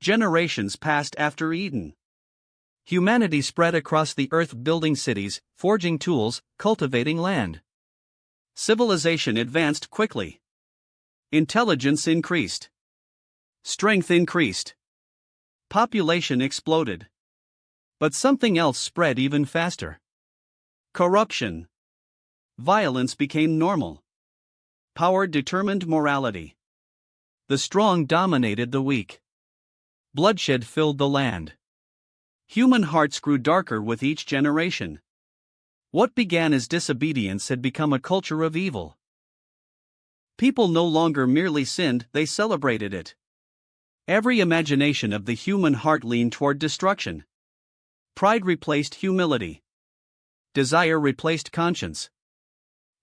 Generations passed after Eden. Humanity spread across the earth, building cities, forging tools, cultivating land. Civilization advanced quickly. Intelligence increased. Strength increased. Population exploded. But something else spread even faster. Corruption. Violence became normal. Power determined morality. The strong dominated the weak. Bloodshed filled the land. Human hearts grew darker with each generation. What began as disobedience had become a culture of evil. People no longer merely sinned, they celebrated it. Every imagination of the human heart leaned toward destruction. Pride replaced humility. Desire replaced conscience.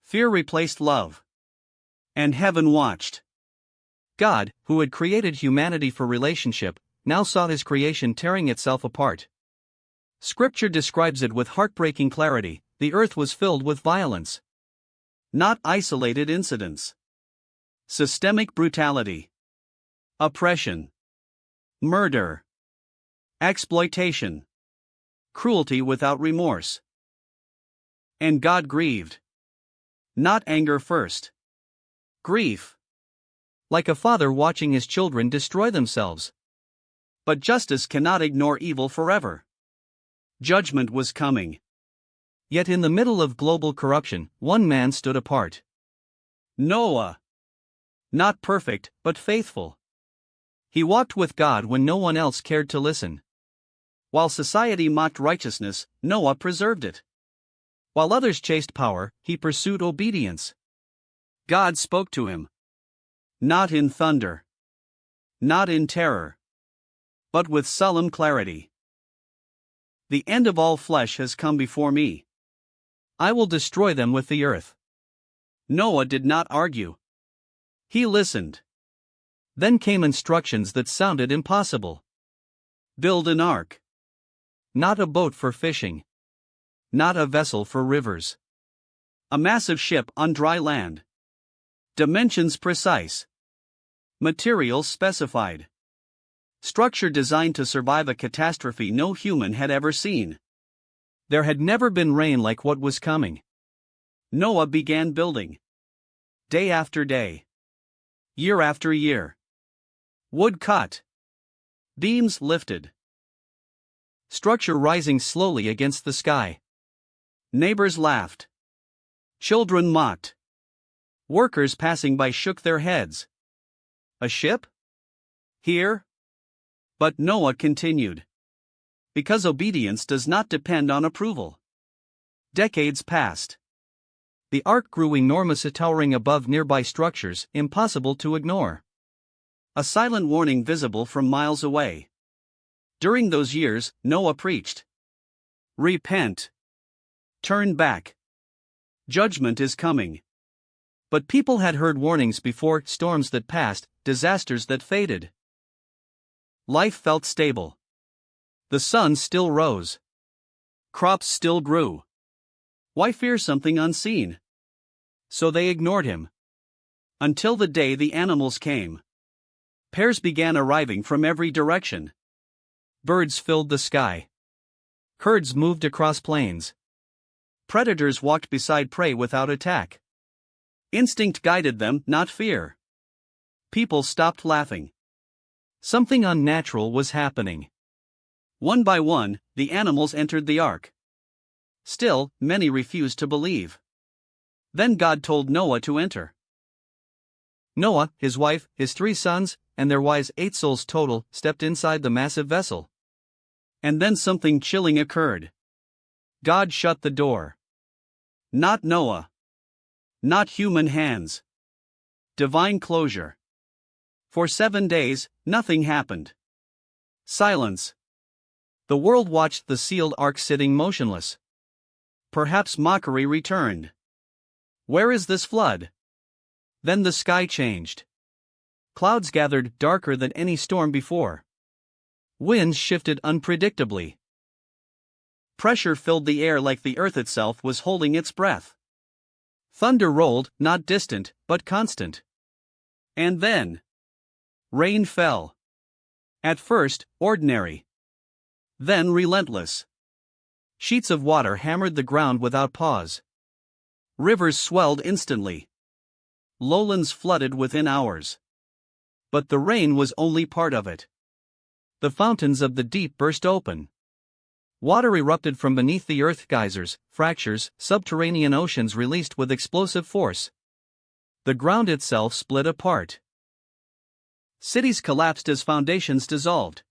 Fear replaced love. And heaven watched. God, who had created humanity for relationship, now saw his creation tearing itself apart. Scripture describes it with heartbreaking clarity: the earth was filled with violence. Not isolated incidents. Systemic brutality. Oppression. Murder. Exploitation. Cruelty without remorse. And God grieved. Not anger first. Grief. Like a father watching his children destroy themselves. But justice cannot ignore evil forever. Judgment was coming. Yet in the middle of global corruption, one man stood apart. Noah. Not perfect, but faithful. He walked with God when no one else cared to listen. While society mocked righteousness, Noah preserved it. While others chased power, he pursued obedience. God spoke to him. Not in thunder. Not in terror. But with solemn clarity. The end of all flesh has come before me. I will destroy them with the earth. Noah did not argue. He listened. Then came instructions that sounded impossible. Build an ark. Not a boat for fishing. Not a vessel for rivers. A massive ship on dry land. Dimensions precise. Materials specified. Structure designed to survive a catastrophe no human had ever seen. There had never been rain like what was coming. Noah began building. Day after day. Year after year. Wood cut. Beams lifted. Structure rising slowly against the sky. Neighbors laughed. Children mocked. Workers passing by shook their heads. A ship? Here? But Noah continued. Because obedience does not depend on approval. Decades passed. The ark grew enormous, towering above nearby structures, impossible to ignore. A silent warning visible from miles away. During those years, Noah preached. Repent. Turn back. Judgment is coming. But people had heard warnings before: storms that passed, disasters that faded. Life felt stable. The sun still rose. Crops still grew. Why fear something unseen? So they ignored him. Until the day the animals came. Pairs began arriving from every direction. Birds filled the sky. Herds moved across plains. Predators walked beside prey without attack. Instinct guided them, not fear. People stopped laughing. Something unnatural was happening. One by one, the animals entered the ark. Still, many refused to believe. Then God told Noah to enter. Noah, his wife, his 3 sons, and their wives, 8 souls total, stepped inside the massive vessel. And then something chilling occurred. God shut the door. Not Noah. Not human hands. Divine closure. For 7 days, nothing happened. Silence. The world watched the sealed ark sitting motionless. Perhaps mockery returned. Where is this flood? Then the sky changed. Clouds gathered, darker than any storm before. Winds shifted unpredictably. Pressure filled the air like the earth itself was holding its breath. Thunder rolled, not distant, but constant. And then rain fell. At first, ordinary. Then relentless. Sheets of water hammered the ground without pause. Rivers swelled instantly. Lowlands flooded within hours. But the rain was only part of it. The fountains of the deep burst open. Water erupted from beneath the earth, geysers, fractures, subterranean oceans released with explosive force. The ground itself split apart. Cities collapsed as foundations dissolved.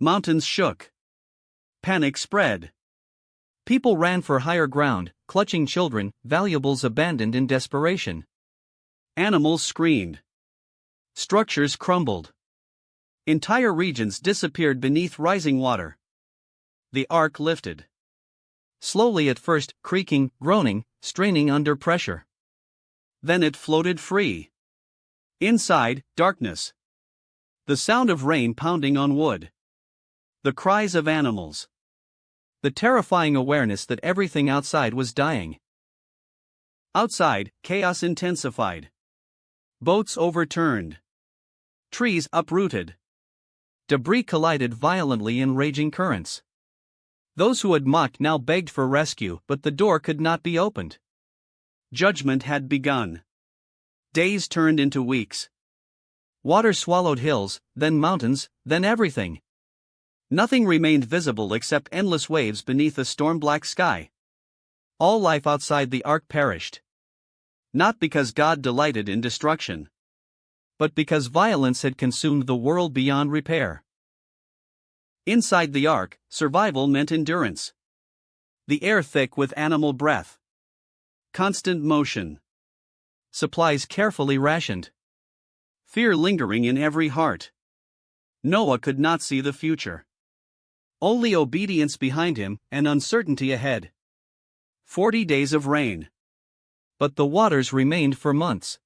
Mountains shook. Panic spread. People ran for higher ground, clutching children, valuables abandoned in desperation. Animals screamed. Structures crumbled. Entire regions disappeared beneath rising water. The ark lifted. Slowly at first, creaking, groaning, straining under pressure. Then it floated free. Inside, darkness. The sound of rain pounding on wood. The cries of animals. The terrifying awareness that everything outside was dying. Outside, chaos intensified. Boats overturned. Trees uprooted. Debris collided violently in raging currents. Those who had mocked now begged for rescue, but the door could not be opened. Judgment had begun. Days turned into weeks. Water swallowed hills, then mountains, then everything. Nothing remained visible except endless waves beneath a storm-black sky. All life outside the ark perished. Not because God delighted in destruction, but because violence had consumed the world beyond repair. Inside the ark, survival meant endurance. The air thick with animal breath. Constant motion. Supplies carefully rationed. Fear lingering in every heart. Noah could not see the future. Only obedience behind him and uncertainty ahead. 40 days of rain. But the waters remained for months.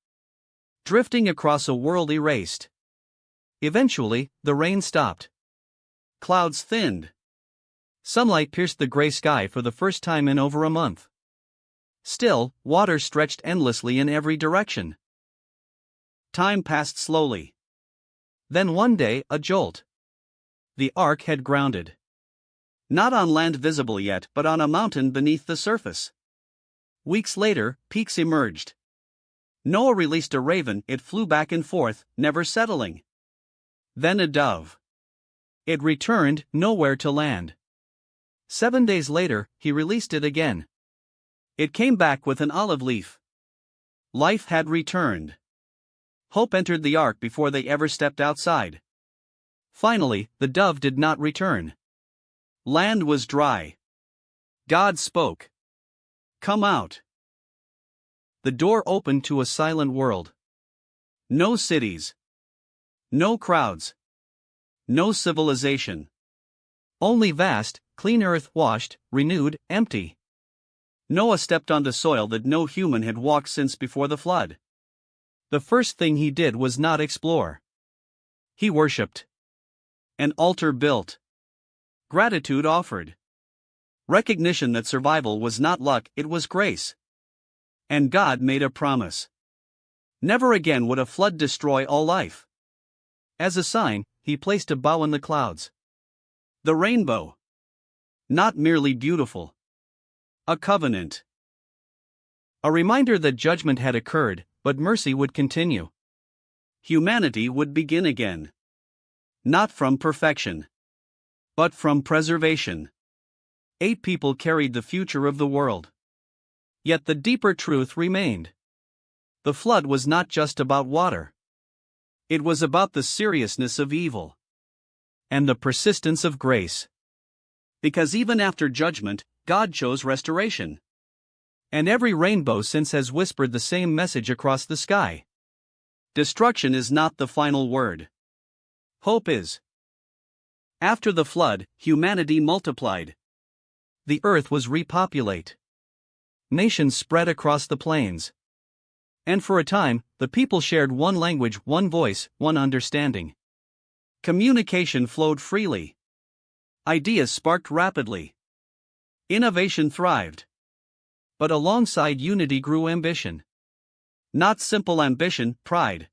Drifting across a world erased. Eventually, the rain stopped. Clouds thinned. Sunlight pierced the gray sky for the first time in over a month. Still, water stretched endlessly in every direction. Time passed slowly. Then one day, a jolt. The ark had grounded. Not on land visible yet, but on a mountain beneath the surface. Weeks later, peaks emerged. Noah released a raven, it flew back and forth, never settling. Then a dove. It returned, nowhere to land. 7 days later, he released it again. It came back with an olive leaf. Life had returned. Hope entered the ark before they ever stepped outside. Finally, the dove did not return. Land was dry. God spoke. Come out. The door opened to a silent world. No cities. No crowds. No civilization. Only vast, clean earth, washed, renewed, empty. Noah stepped onto soil that no human had walked since before the flood. The first thing he did was not explore. He worshipped. An altar built. Gratitude offered. Recognition that survival was not luck, it was grace. And God made a promise. Never again would a flood destroy all life. As a sign, he placed a bow in the clouds. The rainbow. Not merely beautiful. A covenant. A reminder that judgment had occurred, but mercy would continue. Humanity would begin again. Not from perfection, but from preservation. 8 people carried the future of the world. Yet the deeper truth remained. The flood was not just about water. It was about the seriousness of evil. And the persistence of grace. Because even after judgment, God chose restoration. And every rainbow since has whispered the same message across the sky. Destruction is not the final word. Hope is. After the flood, humanity multiplied. The earth was repopulate. Nations spread across the plains. And for a time, the people shared one language, one voice, one understanding. Communication flowed freely. Ideas sparked rapidly. Innovation thrived. But alongside unity grew ambition. Not simple ambition, pride.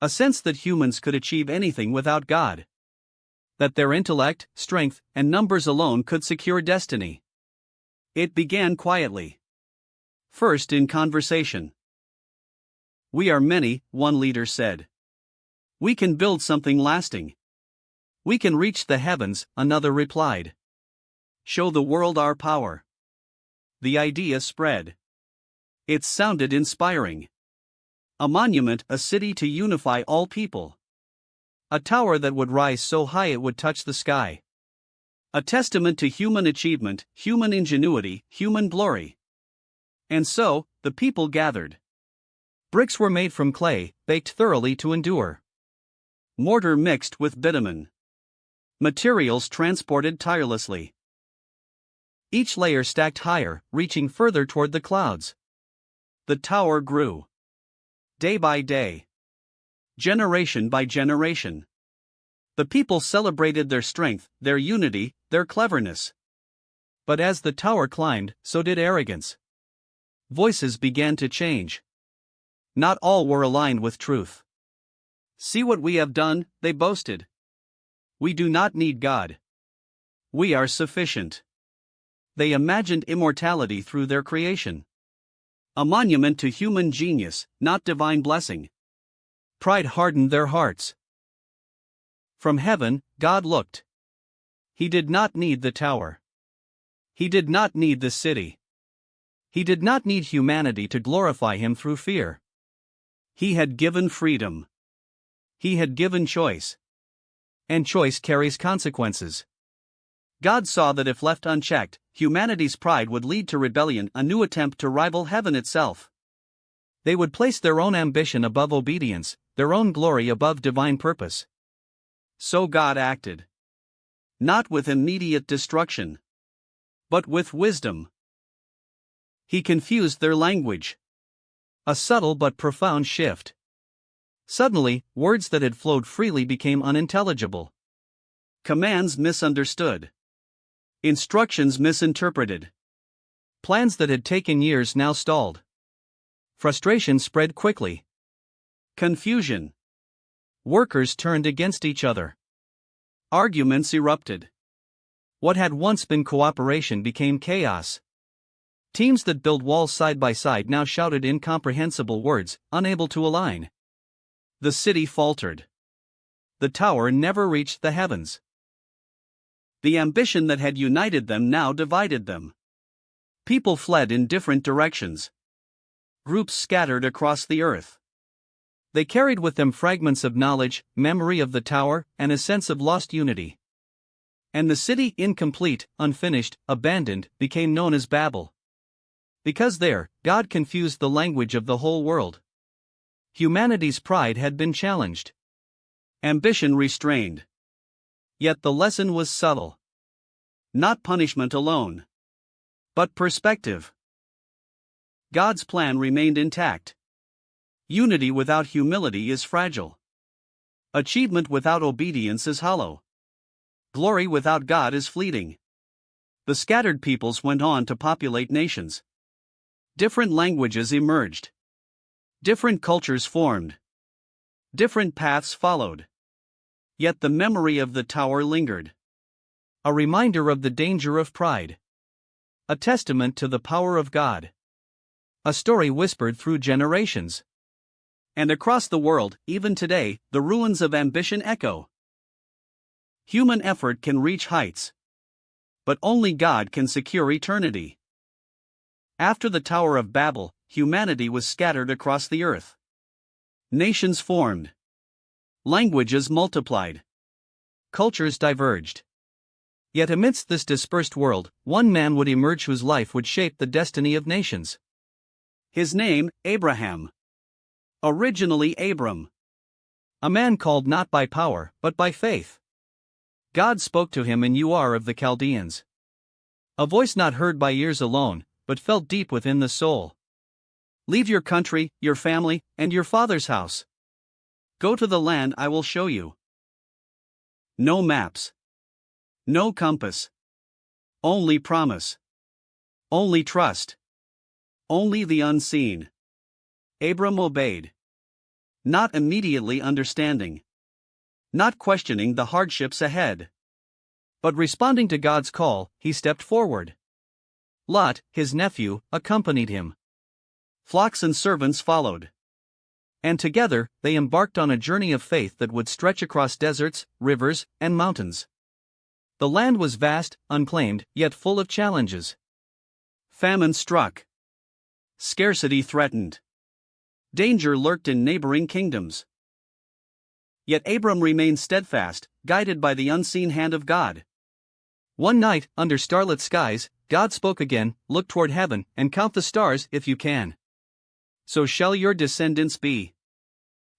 A sense that humans could achieve anything without God. that their intellect, strength, and numbers alone could secure destiny. It began quietly. First in conversation. "We are many," one leader said. "We can build something lasting. We can reach the heavens," another replied. "Show the world our power." The idea spread. It sounded inspiring. A monument, a city to unify all people. A tower that would rise so high it would touch the sky. A testament to human achievement, human ingenuity, human glory. And so, the people gathered. Bricks were made from clay, baked thoroughly to endure. Mortar mixed with bitumen. Materials transported tirelessly. Each layer stacked higher, reaching further toward the clouds. The tower grew. Day by day. Generation by generation. The people celebrated their strength, their unity, their cleverness. But as the tower climbed, so did arrogance. Voices began to change. Not all were aligned with truth. "See what we have done," they boasted. "We do not need God. We are sufficient." They imagined immortality through their creation. A monument to human genius, not divine blessing. Pride hardened their hearts. From heaven, God looked. He did not need the tower. He did not need the city. He did not need humanity to glorify him through fear. He had given freedom. He had given choice. And choice carries consequences. God saw that if left unchecked, humanity's pride would lead to rebellion, a new attempt to rival heaven itself. They would place their own ambition above obedience, their own glory above divine purpose. So God acted. Not with immediate destruction, but with wisdom. He confused their language. A subtle but profound shift. Suddenly, words that had flowed freely became unintelligible. Commands misunderstood. Instructions misinterpreted. Plans that had taken years now stalled. Frustration spread quickly. Confusion. Workers turned against each other. Arguments erupted. What had once been cooperation became chaos. Teams that built walls side by side now shouted incomprehensible words, unable to align. The city faltered. The tower never reached the heavens. The ambition that had united them now divided them. People fled in different directions. Groups scattered across the earth. They carried with them fragments of knowledge, memory of the tower, and a sense of lost unity. And the city, incomplete, unfinished, abandoned, became known as Babel. Because there, God confused the language of the whole world. Humanity's pride had been challenged. Ambition restrained. Yet the lesson was subtle. Not punishment alone, but perspective. God's plan remained intact. Unity without humility is fragile. Achievement without obedience is hollow. Glory without God is fleeting. The scattered peoples went on to populate nations. Different languages emerged. Different cultures formed. Different paths followed. Yet the memory of the tower lingered. A reminder of the danger of pride. A testament to the power of God. A story whispered through generations. And across the world, even today, the ruins of ambition echo. Human effort can reach heights. But only God can secure eternity. After the Tower of Babel, humanity was scattered across the earth. Nations formed. Languages multiplied. Cultures diverged. Yet amidst this dispersed world, one man would emerge whose life would shape the destiny of nations. His name, Abraham. Originally Abram. A man called not by power, but by faith. God spoke to him in Ur of the Chaldeans. A voice not heard by ears alone, but felt deep within the soul. Leave your country, your family, and your father's house. Go to the land I will show you. No maps. No compass. Only promise. Only trust. Only the unseen. Abram obeyed. Not immediately understanding. not questioning the hardships ahead. But responding to God's call, he stepped forward. Lot, his nephew, accompanied him. Flocks and servants followed. And together, they embarked on a journey of faith that would stretch across deserts, rivers, and mountains. The land was vast, unclaimed, yet full of challenges. Famine struck. Scarcity threatened. Danger lurked in neighboring kingdoms. Yet Abram remained steadfast, guided by the unseen hand of God. One night, under starlit skies, God spoke again, "Look toward heaven, and count the stars if you can. So shall your descendants be."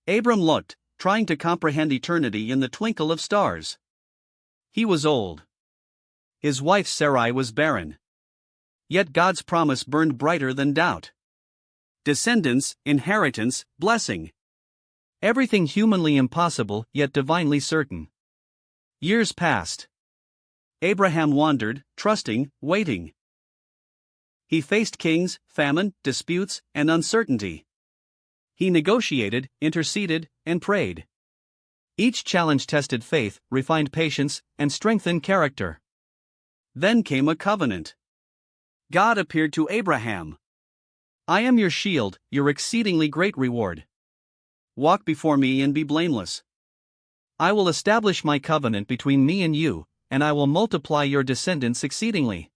Abram looked, trying to comprehend eternity in the twinkle of stars. He was old. His wife Sarai was barren. Yet God's promise burned brighter than doubt. Descendants, inheritance, blessing. Everything humanly impossible, yet divinely certain. Years passed. Abraham wandered, trusting, waiting. He faced kings, famine, disputes, and uncertainty. He negotiated, interceded, and prayed. Each challenge tested faith, refined patience, and strengthened character. Then came a covenant. God appeared to Abraham. "I am your shield, your exceedingly great reward. Walk before me and be blameless. I will establish my covenant between me and you, and I will multiply your descendants exceedingly."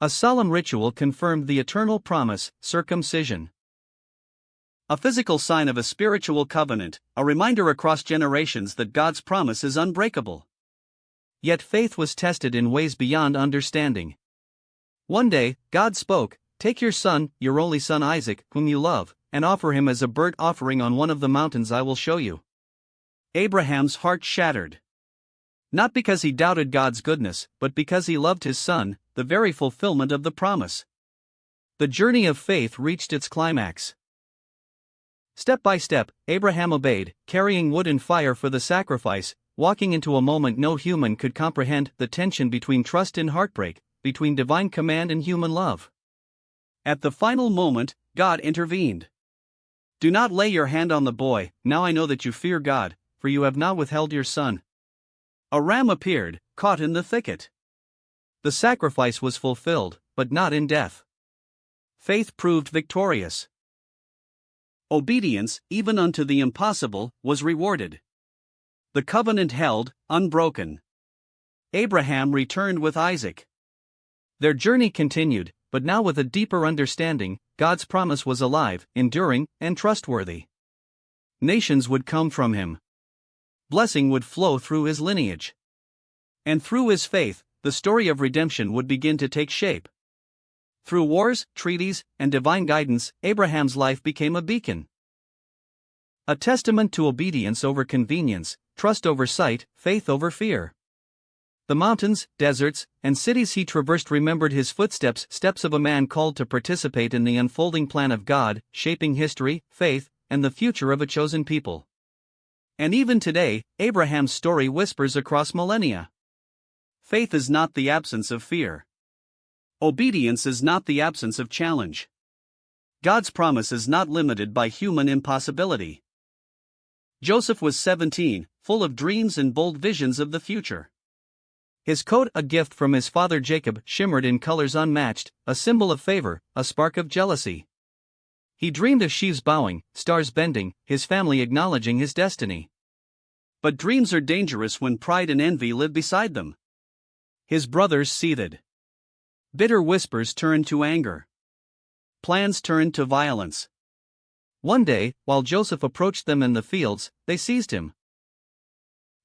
A solemn ritual confirmed the eternal promise, circumcision. A physical sign of a spiritual covenant, a reminder across generations that God's promise is unbreakable. Yet faith was tested in ways beyond understanding. One day, God spoke, "Take your son, your only son Isaac, whom you love, and offer him as a burnt offering on one of the mountains I will show you." Abraham's heart shattered. Not because he doubted God's goodness, but because he loved his son, the very fulfillment of the promise. The journey of faith reached its climax. Step by step, Abraham obeyed, carrying wood and fire for the sacrifice, walking into a moment no human could comprehend, the tension between trust and heartbreak, between divine command and human love. At the final moment, God intervened. "Do not lay your hand on the boy, now I know that you fear God, for you have not withheld your son." A ram appeared, caught in the thicket. The sacrifice was fulfilled, but not in death. Faith proved victorious. Obedience, even unto the impossible, was rewarded. The covenant held, unbroken. Abraham returned with Isaac. Their journey continued, but now with a deeper understanding. God's promise was alive, enduring, and trustworthy. Nations would come from him. Blessing would flow through his lineage. And through his faith, the story of redemption would begin to take shape. Through wars, treaties, and divine guidance, Abraham's life became a beacon. A testament to obedience over convenience, trust over sight, faith over fear. The mountains, deserts, and cities he traversed remembered his footsteps, steps of a man called to participate in the unfolding plan of God, shaping history, faith, and the future of a chosen people. And even today, Abraham's story whispers across millennia. Faith is not the absence of fear. Obedience is not the absence of challenge. God's promise is not limited by human impossibility. Joseph was 17, full of dreams and bold visions of the future. His coat, a gift from his father Jacob, shimmered in colors unmatched, a symbol of favor, a spark of jealousy. He dreamed of sheaves bowing, stars bending, his family acknowledging his destiny. But dreams are dangerous when pride and envy live beside them. His brothers seethed. Bitter whispers turned to anger. Plans turned to violence. One day, while Joseph approached them in the fields, they seized him.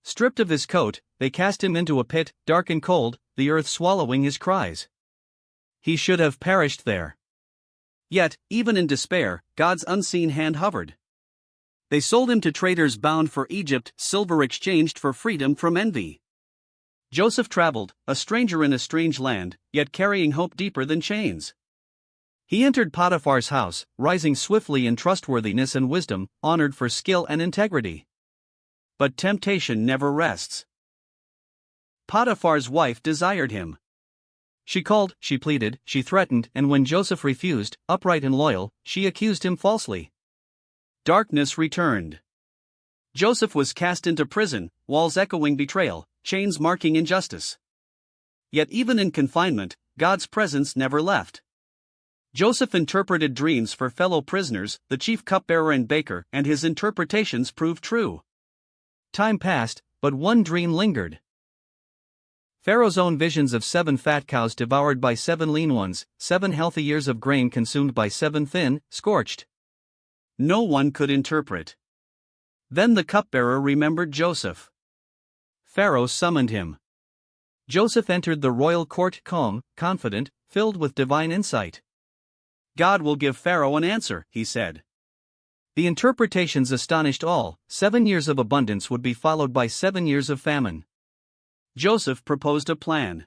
Stripped of his coat, they cast him into a pit, dark and cold, the earth swallowing his cries. He should have perished there. Yet, even in despair, God's unseen hand hovered. They sold him to traders bound for Egypt, silver exchanged for freedom from envy. Joseph traveled, a stranger in a strange land, yet carrying hope deeper than chains. He entered Potiphar's house, rising swiftly in trustworthiness and wisdom, honored for skill and integrity. But temptation never rests. Potiphar's wife desired him. She called, she pleaded, she threatened, and when Joseph refused, upright and loyal, she accused him falsely. Darkness returned. Joseph was cast into prison, walls echoing betrayal, chains marking injustice. Yet even in confinement, God's presence never left. Joseph interpreted dreams for fellow prisoners, the chief cupbearer and baker, and his interpretations proved true. Time passed, but one dream lingered. Pharaoh's own visions of 7 fat cows devoured by 7 lean ones, 7 healthy years of grain consumed by 7 thin, scorched. No one could interpret. Then the cupbearer remembered Joseph. Pharaoh summoned him. Joseph entered the royal court calm, confident, filled with divine insight. God will give Pharaoh an answer, he said. The interpretations astonished all. 7 years of abundance would be followed by 7 years of famine. Joseph proposed a plan.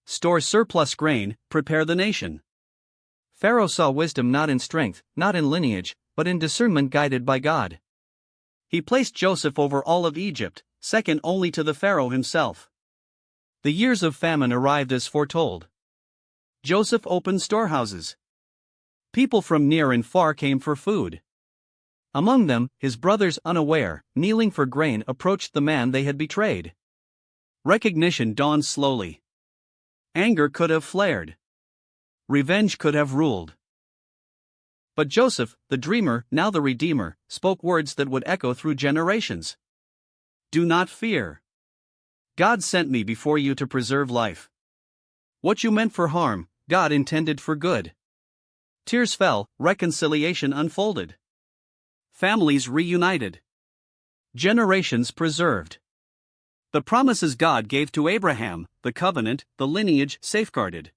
Store surplus grain, prepare the nation. Pharaoh saw wisdom not in strength, not in lineage, but in discernment guided by God. He placed Joseph over all of Egypt, second only to the Pharaoh himself. The years of famine arrived as foretold. Joseph opened storehouses. People from near and far came for food. Among them, his brothers unaware, kneeling for grain, approached the man they had betrayed. Recognition dawned slowly. Anger could have flared. Revenge could have ruled. But Joseph, the dreamer, now the redeemer, spoke words that would echo through generations. Do not fear. God sent me before you to preserve life. What you meant for harm, God intended for good. Tears fell, reconciliation unfolded. Families reunited. Generations preserved. The promises God gave to Abraham, the covenant, the lineage safeguarded.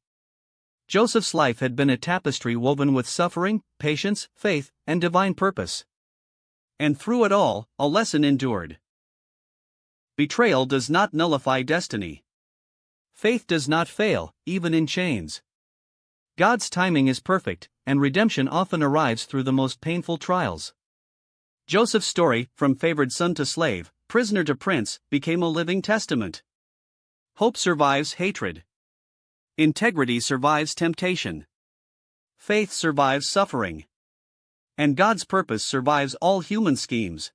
Joseph's life had been a tapestry woven with suffering, patience, faith, and divine purpose. And through it all, a lesson endured. Betrayal does not nullify destiny. Faith does not fail, even in chains. God's timing is perfect, and redemption often arrives through the most painful trials. Joseph's story, from favored son to slave, prisoner to prince, became a living testament. Hope survives hatred. Integrity survives temptation. Faith survives suffering. And God's purpose survives all human schemes.